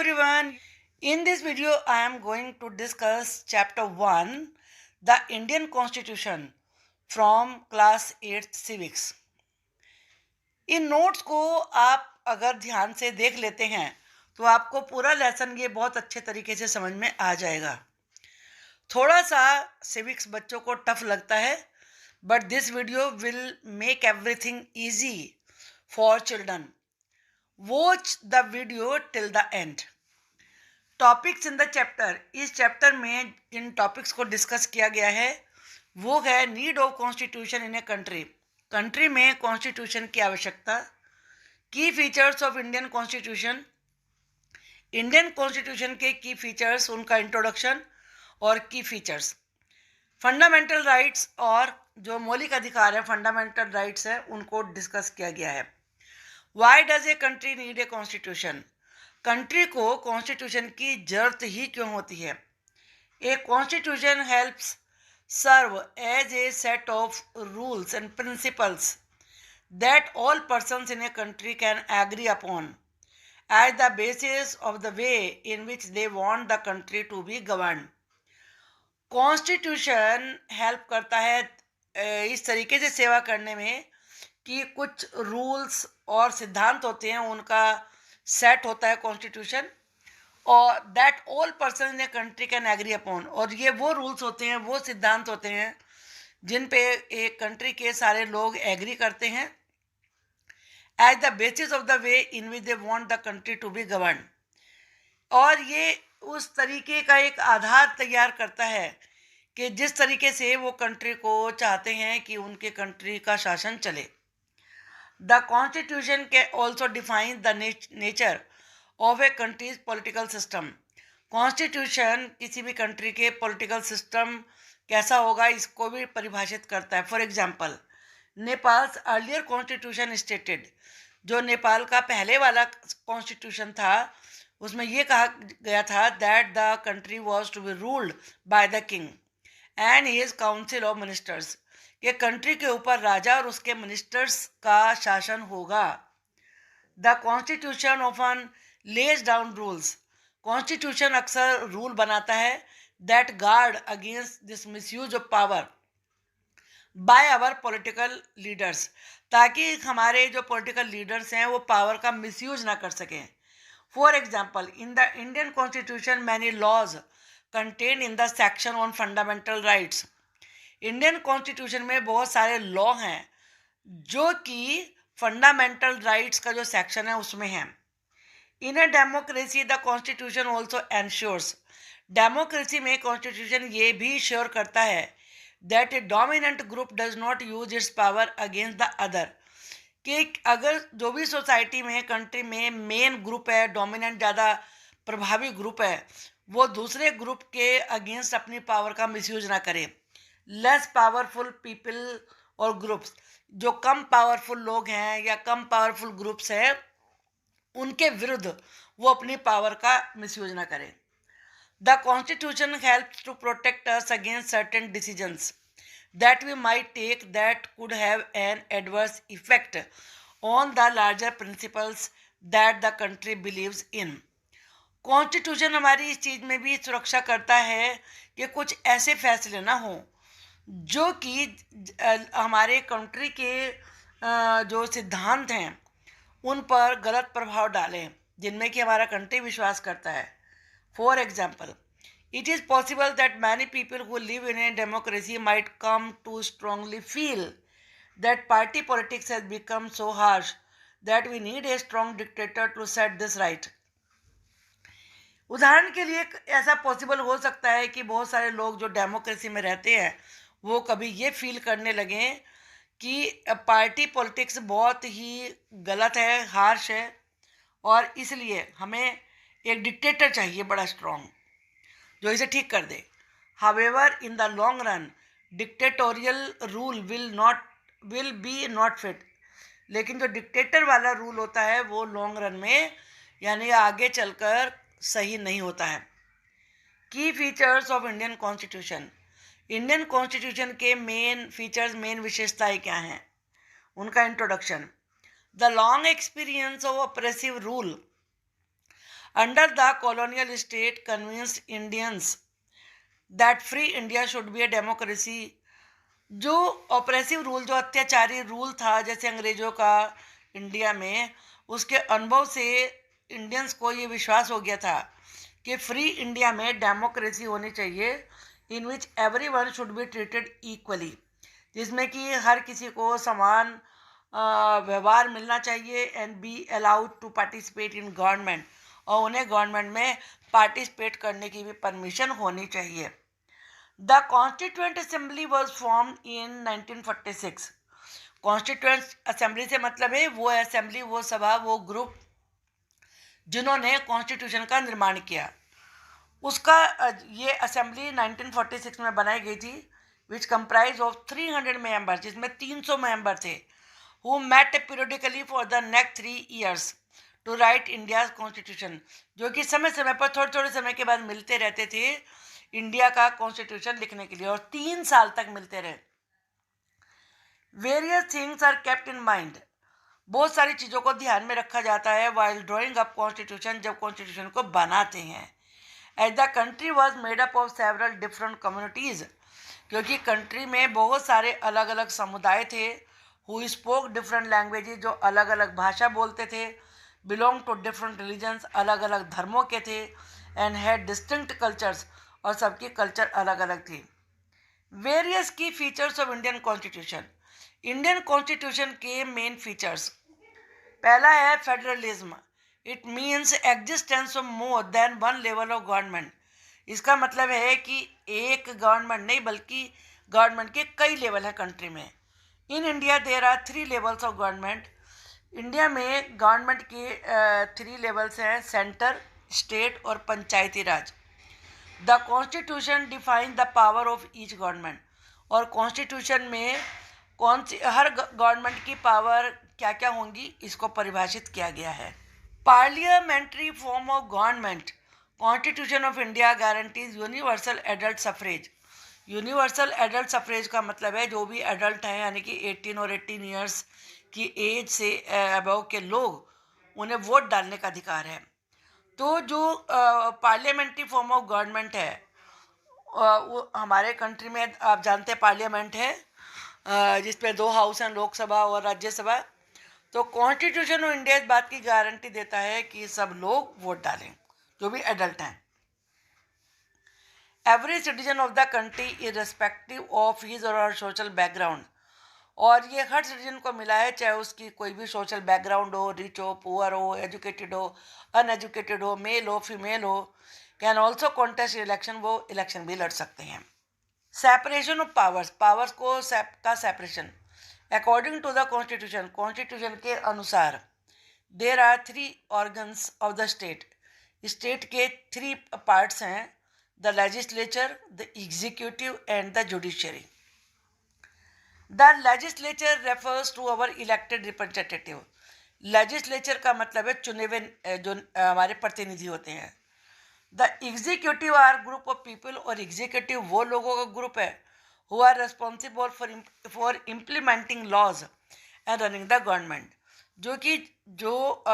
everyone. In this video, I am going to discuss Chapter 1, the Indian Constitution from Class 8 Civics. In notes को आप अगर ध्यान से देख लेते हैं तो आपको पूरा लेसन ये बहुत अच्छे तरीके से समझ में आ जाएगा. थोड़ा सा सिविक्स बच्चों को टफ लगता है, but this video will make everything easy for children. Watch the video till the end. Topics in the chapter. इस चैप्टर में जिन टॉपिक्स को डिस्कस किया गया है वो है need of constitution in a country. Country में कॉन्स्टिट्यूशन की आवश्यकता. की features of Indian constitution. Indian constitution के की फीचर्स, उनका इंट्रोडक्शन और की फीचर्स. फंडामेंटल राइट्स और जो मौलिक अधिकार है, फंडामेंटल राइट्स है, उनको डिस्कस किया गया है. Why does a country need a constitution. Country को कॉन्स्टिट्यूशन की जरूरत ही क्यों होती है. A constitution helps serve as a set of rules and principles that all persons in a country can agree upon as the basis of the way in which they want the country to be govern. Constitution help करता है इस तरीके से सेवा करने में कि कुछ रूल्स और सिद्धांत होते हैं, उनका सेट होता है कॉन्स्टिट्यूशन, और that all person in a country can agree upon. और ये वो रूल्स होते हैं, वो सिद्धांत होते हैं जिन पे एक कंट्री के सारे लोग एग्री करते हैं as the basis of the way in which they want the country to be govern. और ये उस तरीके का एक आधार तैयार करता है कि जिस तरीके से वो कंट्री को चाहते हैं कि उनके कंट्री का शासन चले. The constitution can also define the nature of A countries political system. Constitution किसी भी कंट्री के पॉलिटिकल सिस्टम कैसा होगा इसको भी परिभाषित करता है. For example, Nepals earlier constitution stated. जो नेपाल का पहले वाला कॉन्स्टिट्यूशन था उसमें ये कहा गया था that the country was to be ruled by the king and his council of ministers. कि कंट्री के ऊपर राजा और उसके मिनिस्टर्स का शासन होगा. The constitution often lays down rules. Constitution अक्सर रूल बनाता है that guard against this misuse of power by our political leaders. ताकि हमारे जो पॉलिटिकल लीडर्स हैं वो पावर का मिसयूज ना कर सकें. For example, in the Indian constitution many laws contain in the section on fundamental rights. Indian constitution में बहुत सारे लॉ हैं जो कि फंडामेंटल राइट्स का जो सेक्शन है उसमें है. In a democracy the constitution also ensures. Democracy में कॉन्स्टिट्यूशन ये भी श्योर करता है that a dominant group does not use its power against the other. कि अगर जो भी सोसाइटी में, कंट्री में मेन ग्रुप है, डोमिनेंट ज़्यादा प्रभावी ग्रुप है, वो दूसरे ग्रुप के अगेंस्ट अपनी पावर का मिसयूज ना करे. लेस पावरफुल पीपल और ग्रुप्स, जो कम पावरफुल लोग हैं या कम पावरफुल ग्रुप्स हैं, उनके विरुद्ध वो अपनी पावर का मिसयूज ना करें. The constitution helps to protect us against certain decisions that we might take that could have an adverse effect on the larger principles that the country believes in. Constitution हमारी इस चीज़ में भी सुरक्षा करता है कि कुछ ऐसे फैसले ना हो जो कि हमारे कंट्री के जो सिद्धांत हैं उन पर गलत प्रभाव डालें, जिनमें कि हमारा कंट्री विश्वास करता है. For example, it is possible that many people who live in a democracy might come to strongly feel that party politics has become so harsh that we need a strong dictator to set this right. उदाहरण के लिए ऐसा possible हो सकता है कि बहुत सारे लोग जो डेमोक्रेसी में रहते हैं वो कभी ये फील करने लगें कि पार्टी पॉलिटिक्स बहुत ही गलत है, हार्श है, और इसलिए हमें एक डिक्टेटर चाहिए बड़ा स्ट्रॉन्ग जो इसे ठीक कर दे. However in the long run dictatorial rule will be not fit. लेकिन जो डिक्टेटर वाला रूल होता है वो लॉन्ग रन में यानी आगे चलकर सही नहीं होता है. की features of Indian constitution. Indian constitution के मेन फीचर्स, मेन विशेषताएं क्या हैं, उनका introduction. The long experience of oppressive rule under the colonial state convinced Indians that free India should be a democracy. जो ऑपरेसिव रूल, जो अत्याचारी rule था जैसे अंग्रेजों का इंडिया में, उसके अनुभव से इंडियंस को ये विश्वास हो गया था कि फ्री इंडिया में डेमोक्रेसी होनी चाहिए, in which every one should be treated equally, जिसमें कि हर किसी को समान व्यवहार मिलना चाहिए, and be allowed to participate in government, और उन्हें गवर्नमेंट में पार्टिसिपेट करने की भी परमिशन होनी चाहिए। The constituent assembly was form in 1946। Constituent assembly से मतलब है वो असेंबली, वो सभा, वो ग्रुप जिन्होंने कॉन्स्टिट्यूशन का निर्माण किया। उसका ये असेंबली 1946 में बनाई गई थी, विच कंप्राइज ऑफ 300 मेंबर, जिसमें 300 मेंबर थे, who met periodically for the next 3 years to write India constitution, जो कि समय समय पर थोड़े थोड़े समय के बाद मिलते रहते थे इंडिया का कॉन्स्टिट्यूशन लिखने के लिए, और 3 साल तक मिलते रहे। Various things are kept in mind, बहुत सारी चीज़ों को ध्यान में रखा जाता है वाइल ड्राइंग अप कॉन्स्टिट्यूशन, जब कॉन्स्टिट्यूशन को बनाते हैं। As the country was made up of several different communities, क्योंकि कंट्री में बहुत सारे अलग अलग समुदाय थे, हु स्पोक डिफरेंट लैंग्वेजेज, जो अलग अलग भाषा बोलते थे, बिलोंग टू डिफरेंट रिलीजन्स, अलग अलग धर्मों के थे, एंड हैड डिस्टिंक्ट कल्चर्स, और सबकी कल्चर अलग अलग थी। वेरियस की features of Indian constitution, Indian constitution के मेन फीचर्स, पहला है federalism. It means existence of more than one level of government. इसका मतलब है कि एक गवर्नमेंट नहीं, बल्कि गवर्नमेंट के कई लेवल हैं कंट्री में। In India there are 3 levels of government. India में गवर्नमेंट के 3 लेवल्स हैं, सेंटर, स्टेट और panchayati raj. The constitution define the power of each government, और कॉन्स्टिट्यूशन में कौन सी हर गवर्नमेंट की पावर क्या क्या होंगी इसको परिभाषित किया गया है। Parliamentary form of government, constitution of India guarantees universal adult suffrage. Universal adult suffrage का मतलब है जो भी एडल्ट हैं, यानी कि 18 और 18 ईयर्स की एज से अबव के लोग, उन्हें वोट डालने का अधिकार है। तो जो पार्लियामेंट्री फॉर्म ऑफ गवर्नमेंट है, वो हमारे कंट्री में आप जानते हैं पार्लियामेंट है, जिसमें 2 हाउस हैं, लोकसभा और राज्यसभा। तो कॉन्स्टिट्यूशन ऑफ इंडिया इस बात की गारंटी देता है कि सब लोग वोट डालें जो भी एडल्ट हैं। Every citizen of the country irrespective of his और हर सोशल बैकग्राउंड, और ये हर सिटीजन को मिला है, चाहे उसकी कोई भी सोशल बैकग्राउंड हो, रिच हो, पुअर हो, एजुकेटेड हो, अनएजुकेटेड हो, मेल हो, फीमेल हो, कैन ऑल्सो कॉन्टेस्ट इलेक्शन, वो इलेक्शन भी लड़ सकते हैं। सेपरेशन ऑफ पावर्स, पावर्स को का separation, according to the constitution, constitution के अनुसार there are 3 organs of the state. State के 3 पार्ट्स हैं, the legislature, the executive and the judiciary. The legislature refers to our elected representative. Legislature का मतलब है चुने हुए जो हमारे प्रतिनिधि होते हैं। The executive are group of people, और एग्जीक्यूटिव वो लोगों का ग्रुप है who are responsible for implementing laws and running the government. जो कि जो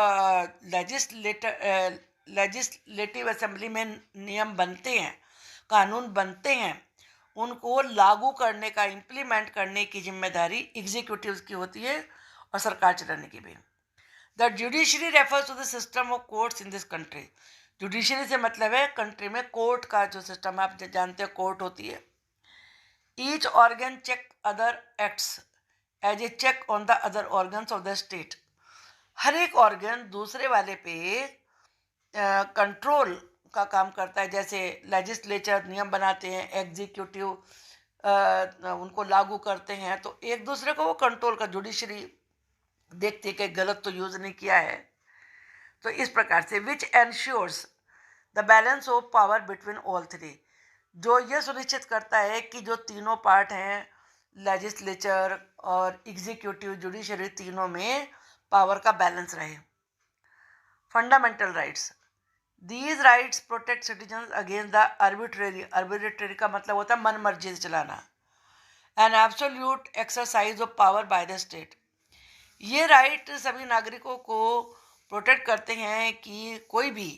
लेजिस्लेटिव असेंबली में नियम बनते हैं, कानून बनते हैं, उनको लागू करने का, इम्प्लीमेंट करने की जिम्मेदारी एग्जीक्यूटिव की होती है, और सरकार चलाने की भी। The judiciary refers to the system of courts in this country. Judiciary से मतलब है कंट्री में कोर्ट का जो सिस्टम है, आप जानते हैं कोर्ट होती है। Each organ check other acts as a check on the other organs of the state. हर एक ऑर्गन दूसरे वाले पे कंट्रोल का काम करता है। जैसे लेजिस्लेचर नियम बनाते हैं, एग्जीक्यूटिव उनको लागू करते हैं, तो एक दूसरे को वो कंट्रोल का, जुडिशरी देखती है कि गलत तो यूज़ नहीं किया है। तो इस प्रकार से which ensures the balance of power between all 3, जो यह सुनिश्चित करता है कि जो तीनों पार्ट हैं, लेजिस्लेचर और एग्जीक्यूटिव, जुडिशरी, तीनों में पावर का बैलेंस रहे। Fundamental rights, these rights protect citizens against the arbitrary. Arbitrary का मतलब होता है मन मर्जी से चलाना। An absolute exercise of power bye the state. ये राइट सभी नागरिकों को प्रोटेक्ट करते हैं कि कोई भी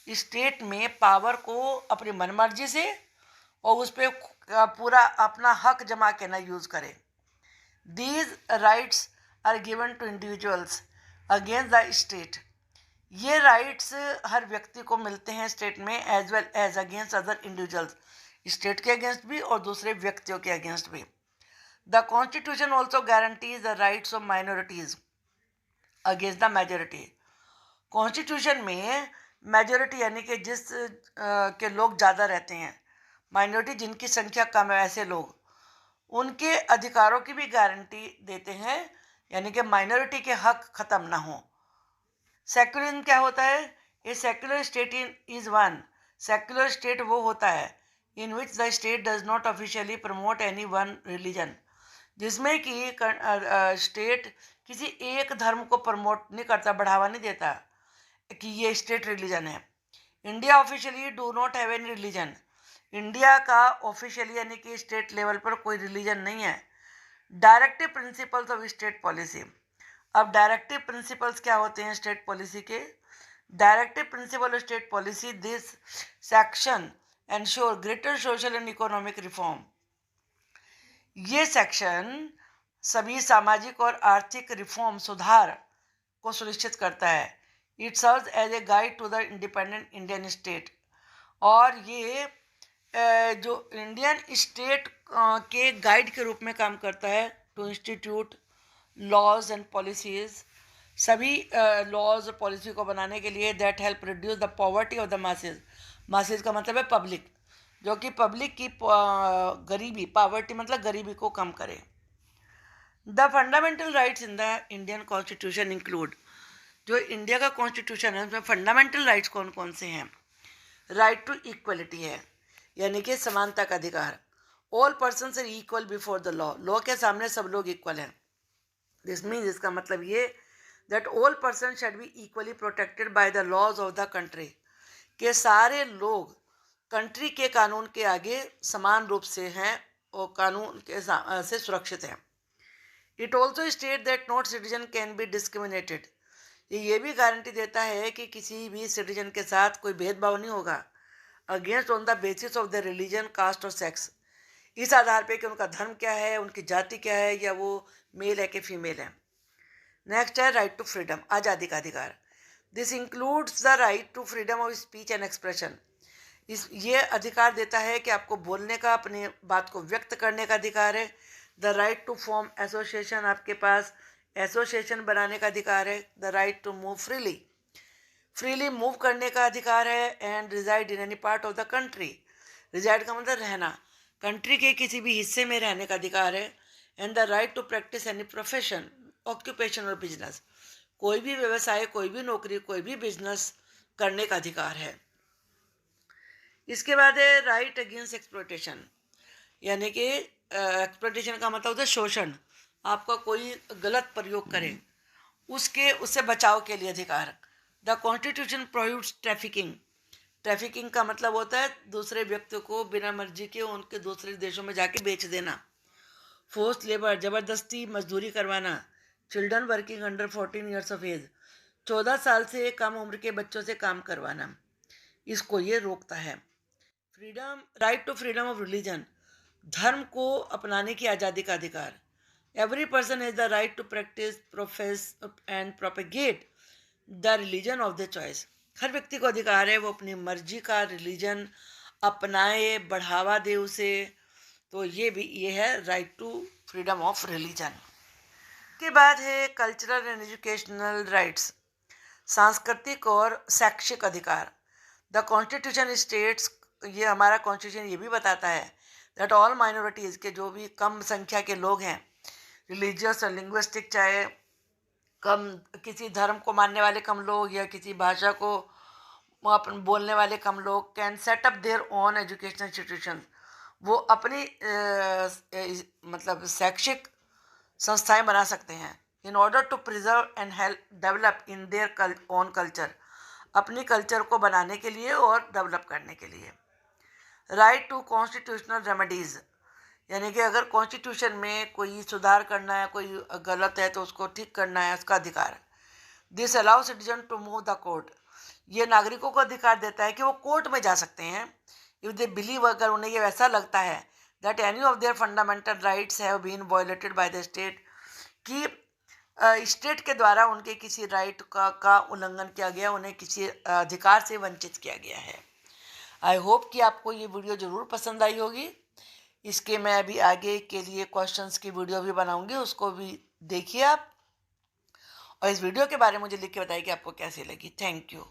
स्टेट में पावर को अपनी मनमर्जी से और उस पर पूरा अपना हक जमा के ना यूज़ करे। These rights are given to individuals against the state. ये राइट्स हर व्यक्ति को मिलते हैं स्टेट में, as well as against other individuals, state के अगेंस्ट भी और दूसरे व्यक्तियों के अगेंस्ट भी। The constitution also guarantees the rights of minorities against the majority. Constitution में मेजोरिटी यानी कि जिस के लोग ज़्यादा रहते हैं, माइनॉरिटी जिनकी संख्या कम है, ऐसे लोग, उनके अधिकारों की भी गारंटी देते हैं, यानी कि माइनॉरिटी के हक ख़त्म ना हो। सेक्युलरिज्म क्या होता है? A secular state is one, secular state वो होता है in which the state does not officially promote any one religion, जिसमें कि स्टेट किसी एक धर्म को प्रमोट नहीं करता, बढ़ावा नहीं देता कि ये स्टेट रिलीजन है। India officially do not have any religion. India का ऑफिशियली यानी कि स्टेट लेवल पर कोई रिलीजन नहीं है। Directive principles of state policy. अब डायरेक्टिव प्रिंसिपल्स क्या होते हैं स्टेट पॉलिसी के? Directive principle of state policy, this section ensure greater social and economic reform. ये सेक्शन सभी सामाजिक और आर्थिक रिफॉर्म, सुधार को सुनिश्चित करता है। It serves as a guide to the independent Indian state. और ये जो इंडियन स्टेट के गाइड के रूप में काम करता है to institute laws and policies, सभी लॉज और पॉलिसी को बनाने के लिए, that help reduce the poverty of the masses. Masses का मतलब है पब्लिक, जो कि पब्लिक की गरीबी, पावर्टी मतलब गरीबी को कम करे। The fundamental rights in the Indian constitution include. जो इंडिया का कॉन्स्टिट्यूशन है उसमें फंडामेंटल राइट्स कौन कौन से हैं? राइट टू इक्वलिटी है, यानी कि समानता का अधिकार। All persons are equal before the law, law के सामने सब लोग इक्वल हैं। दिस मीन्स, इसका मतलब ये that all person shall be equally protected by the laws of the country, के सारे लोग कंट्री के कानून के आगे समान रूप से हैं और कानून के से सुरक्षित हैं। It also state that not citizen can be discriminated. ये भी गारंटी देता है कि किसी भी सिटीजन के साथ कोई भेदभाव नहीं होगा against on the basis of the religion, caste और सेक्स, इस आधार पे कि उनका धर्म क्या है, उनकी जाति क्या है, या वो मेल है कि फीमेल है। नेक्स्ट है राइट टू फ्रीडम, आज़ादी का अधिकार। This includes the right to freedom of speech and expression. ये अधिकार देता है कि आपको बोलने का, अपनी बात को व्यक्त करने का अधिकार है। The right to form association, आपके पास एसोसिएशन बनाने का अधिकार है। The right to move freely, freely move करने का अधिकार है। And reside in any part of the country, reside का मतलब रहना, कंट्री के किसी भी हिस्से में रहने का अधिकार है। And the right to practise any profession, occupation और बिजनेस, कोई भी व्यवसाय, कोई भी नौकरी, कोई भी बिजनेस करने का अधिकार है। इसके बाद है राइट अगेंस्ट एक्सप्लॉयटेशन, यानी कि एक्सप्लॉयटेशन का मतलब होता है शोषण, आपका कोई गलत प्रयोग करे उससे बचाव के लिए अधिकार। The constitution prohibits trafficking, trafficking का मतलब होता है दूसरे व्यक्ति को बिना मर्जी के उनके दूसरे देशों में जाके बेच देना। फोर्स लेबर, ज़बरदस्ती मजदूरी करवाना। Children working under 14 years of age, 14 साल से कम उम्र के बच्चों से काम करवाना, इसको ये रोकता है। Freedom, right to freedom of religion, धर्म को अपनाने की आज़ादी का अधिकार। Every person has the right to practise, profess and propagate the religion of the choice. हर व्यक्ति को अधिकार है वो अपनी मर्जी का रिलीजन अपनाए, बढ़ावा दे उसे। तो ये है right to freedom of religion. के बाद है कल्चरल एंड एजुकेशनल राइट्स, सांस्कृतिक और शैक्षिक अधिकार। द कॉन्स्टिट्यूशन स्टेट्स, ये हमारा कॉन्स्टिट्यूशन ये भी बताता है दैट ऑल माइनॉरिटीज़ के जो भी कम संख्या के लोग हैं, रिलीजियस और लिंग्विस्टिक, चाहे कम किसी धर्म को मानने वाले कम लोग या किसी भाषा को अपन बोलने वाले कम लोग, can set up their own educational institution, वो अपनी मतलब शैक्षिक संस्थाएं बना सकते हैं। In order to preserve and help develop in their own culture, अपनी कल्चर को बनाने के लिए और डेवलप करने के लिए। राइट टू कॉन्स्टिट्यूशनल रेमेडीज़, यानी कि अगर कॉन्स्टिट्यूशन में कोई सुधार करना है, कोई गलत है तो उसको ठीक करना है, उसका अधिकार। This allow citizen to move the court, ये नागरिकों को अधिकार देता है कि वो कोर्ट में जा सकते हैं इफ दे बिलीव, अगर उन्हें ये वैसा लगता है that any of their fundamental rights have been violated by the state, कि स्टेट के द्वारा उनके किसी राइट का उल्लंघन किया गया, उन्हें किसी अधिकार से वंचित किया गया है। आई होप कि आपको ये वीडियो ज़रूर पसंद आई होगी। इसके मैं अभी आगे के लिए क्वेश्चंस की वीडियो भी बनाऊंगी, उसको भी देखिए आप, और इस वीडियो के बारे में मुझे लिख के बताइए कि आपको कैसी लगी। Thank you.